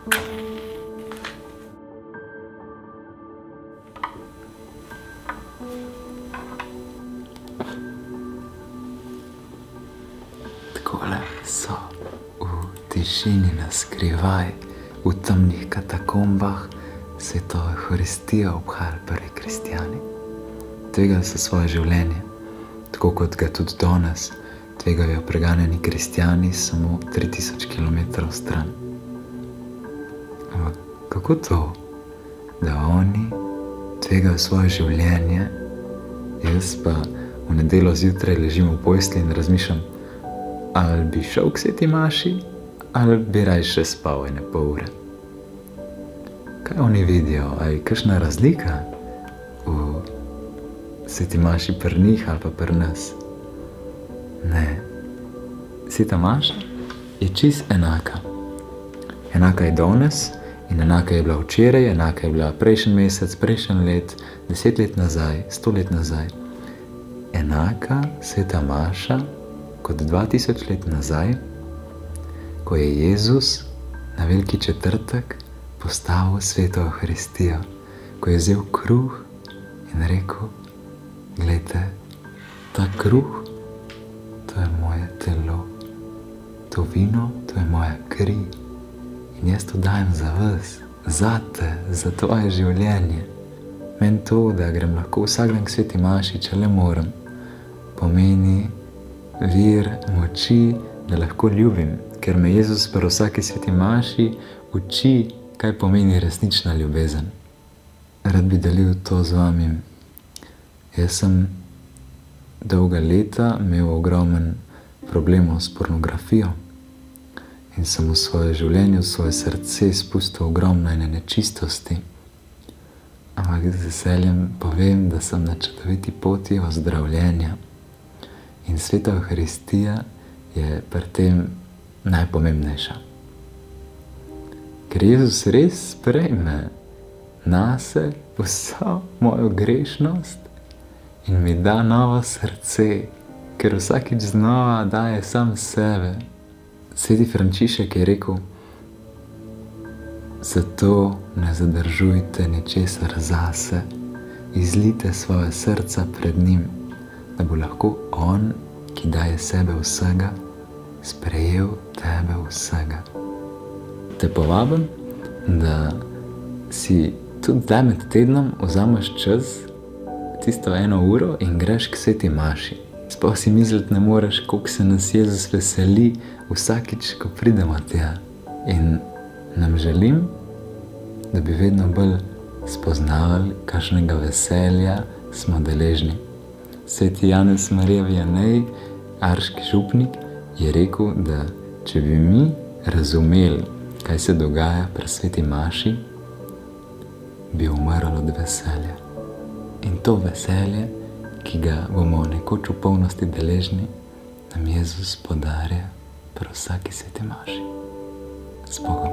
Takole so v tišini na skrivaj, v temnih katakombah sveto Evharistijo obhajali prvi kristjani. Tvegali so svoje življenje, tako kot ga tudi danes tvegajo preganjeni kristjani samo 3000 km stran. Ampak kako to, da oni tvegajo svoje življenje, jaz pa v nedeljo zjutraj ležim v postelji in razmišljam, ali bi šel k sveti maši, ali bi rajše spal ene pol ure. Kaj oni vidijo? A je kakšna razlika v sveti maši pri njih ali pa pri nas? Ne. Sveta maša je čist enaka. Enaka je danes in enaka je bila včeraj, enaka je bila prejšnji mesec, prejšnji let, 10 let nazaj, 100 let nazaj. Enaka sveta maša kot 2000 let nazaj, ko je Jezus na veliki četrtek postavil sveto Evharistijo, ko je vzel kruh in rekel, glejte, ta kruh, to je moje telo, to vino, to je moja kri in jaz to dajem za vas, zate, za tvoje življenje. Meni to, da grem lahko vsak dan k sveti maši, če le moram, pomeni vir moči, da lahko ljubim, ker me Jezus pri vsaki sveti maši uči, kaj pomeni resnična ljubezen. Rad bi delil to z vami. Jaz sem dolga leta imel ogromen problemov s pornografijo in sem v svoje življenje, v svoje srce spustil ogromno ene nečistosti. Ampak z veseljem povem, da sem na čudoviti poti ozdravljenja. In sveta Evharistija je pri tem najpomembnejša. Ker Jezus res sprejme nase vso mojo grešnost in mi da novo srce, ker vsakič znova daje sam sebe. Sveti Frančišek je rekel, zato ne zadržujte ničesar zase, izlijte svoje srca pred njim, da bo lahko on, ki daje sebe vsega, sprejel tebe vsega. Te povabim, da si tudi zdaj med tednom vzameš čas, tisto 1 uro in greš k sveti maši. Sploh si misliti ne moreš, koliko se nas Jezus veseli vsakič, ko pridemo tja. In nam želim, da bi vedno bolj spoznavali, kakšnega veselja smo deležni. Sveti Janez Marija Vianney, arški župnik, je rekel, da če bi mi razumeli, kaj se dogaja pri sveti maši, bi umrlo od veselja. In to veselje, ki ga bomo nekoč v polnosti deležni, nam Jezus podarja pri vsaki sveti maši. S Bogom.